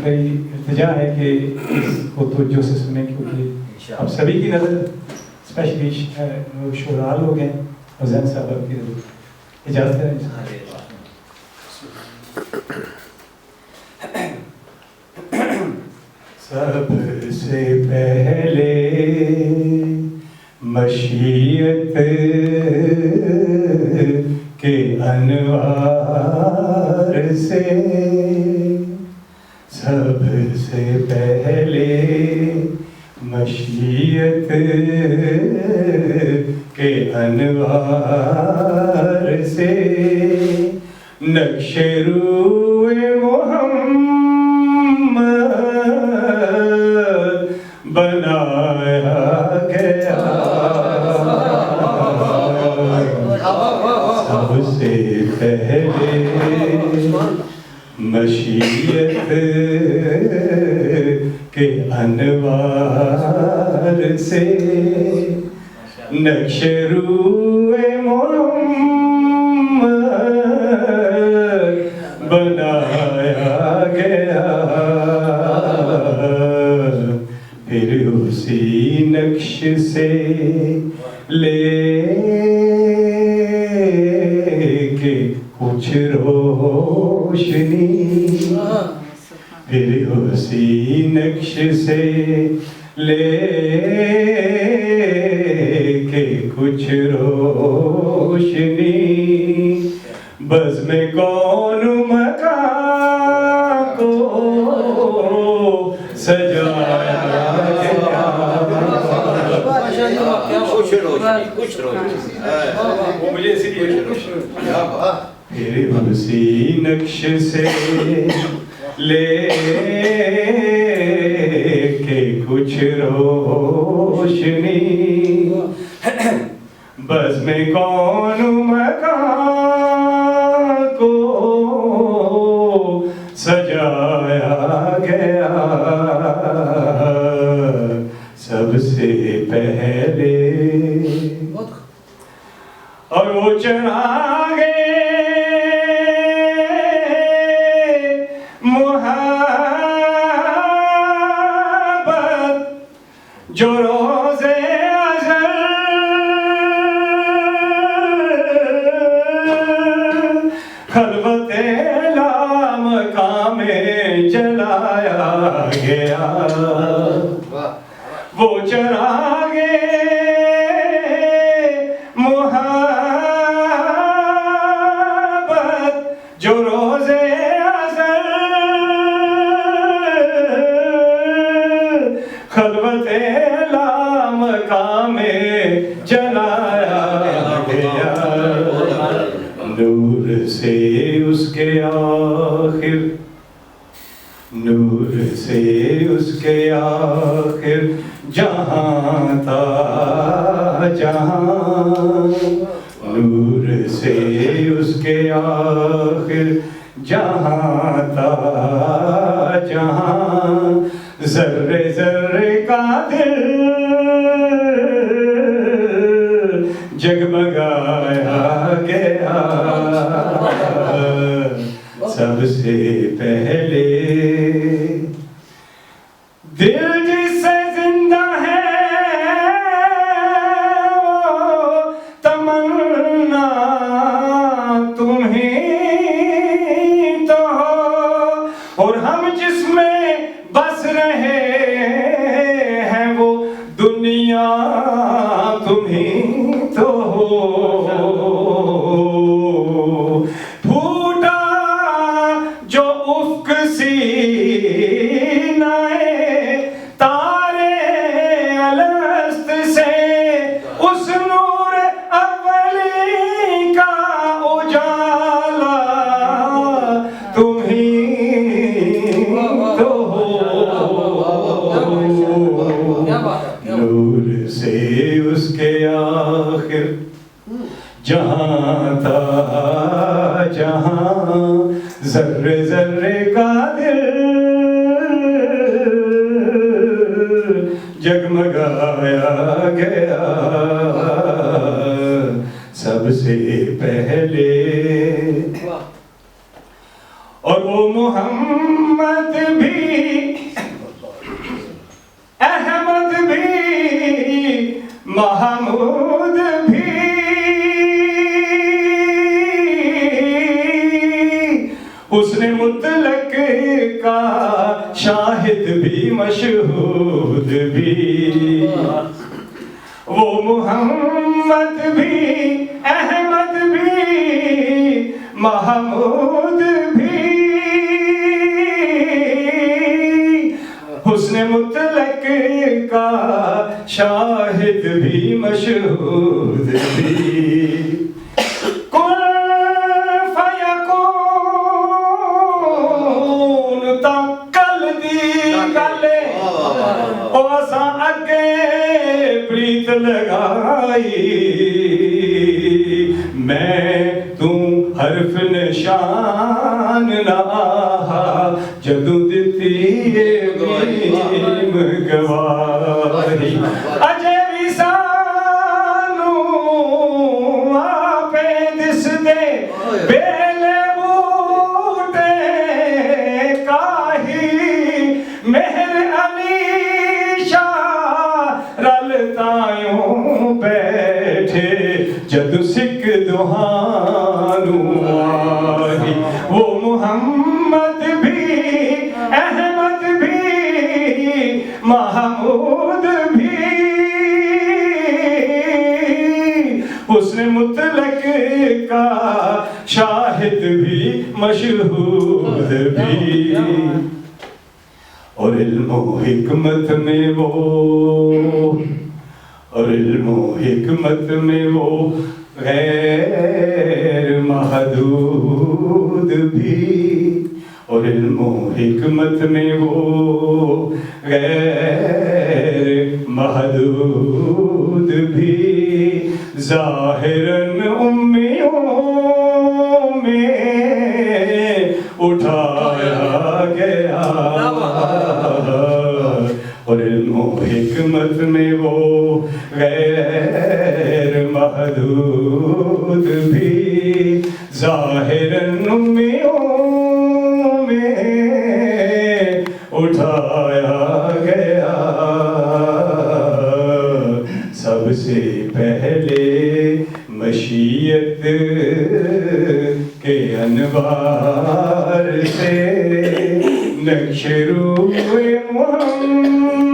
मेरी इल्तिजा है कि इसको तवज्जो से सुने, क्योंकि अब सभी की नज़र स्पेशली शुरा लोग हैं और जैन साहब की इजाज़त है। सबसे पहले मशीयत के अनवार से, सबसे पहले मशीयत के अनवार से नक्शे रूए मोहम्मद बनाया गया। सबसे पहले मशीयत के अनवार से नक्शे रूए मोहम्मद बनाया गया। फिर उसी नक्श से लेके कुछ रोशनी, फिर उसी नक्श से लेके कुछ रोशनी बज़्म कौन मकान को सजाया गया। कुछ रोशनी मुझे इसीलिए फिर उसी नक्श से लेके कुछ रोशनी बज़्म कौन मकान को सजाया गया। सबसे पहले और वो चरागे मोहब्बत जो रोज़े अज़ल खलवते लामकाम में जलाया गया। वो चरागे मोहब्बत जो रोज़े अज़ल खलवते लामकाम में जलाया गया। नूर से उसके आखिर, नूर से उसके आखिर जहाँ था जहाँ, नूर से उसके आखिर जहाँ था जहाँ ज़र्रे ज़र्रे का दिल जगमगाया गया। सबसे पहले दिल जिससे जिंदा है वो तमन्ना तुम्हीं तो हो, और हम जिसमें बस रहे हैं वो दुनिया तुम्हीं तो हो। फूटा जो उफ़्क़ सीनाए तारे अलस्त से, उस नूर अव्वली का उजाला तुम्हीं तो हो। नूर से उसके आखिर जहाँ था जहाँ ज़र्रे ज़र्रे का दिल जगमगाया गया। सबसे पहले और वो मोहम्मद भी का शाहिद भी मशहूद भी, वो मुहम्मद भी अहमद भी महमूद भी, हुस्न मुतलक का शाहिद भी मशहूद भी, कुल फयकून तकल दी गले ओ असा अगे प्रीत लगाई, मैं तू हरफ निशान ना जदू दिती गवाही, अजे भी सानू आपे दिस दे बेले बूटे काही, मेहर अलीशा रलतायों बैठे जदू सिक दुहानू आही, वो मुहम्मद भी अहमद भी महमूद भी, हुस्न मुतलक का शाहिद भी मशहूद भी, और इल्मो हिकमत में वो, और इल्मो हिकमत में वो गैर महदूद भी, और इल्मो हिकमत में वो गैर महदूद भी, ज़ाहिरन उम्मियों में उठाया गया, और इल्मो हिकमत में वो गैर महदूद भी, ज़ाहिरन उम्मियों में उठाया गया, सबसे पहले मशीयत के अनवार से नक्शरूए मुहम्मद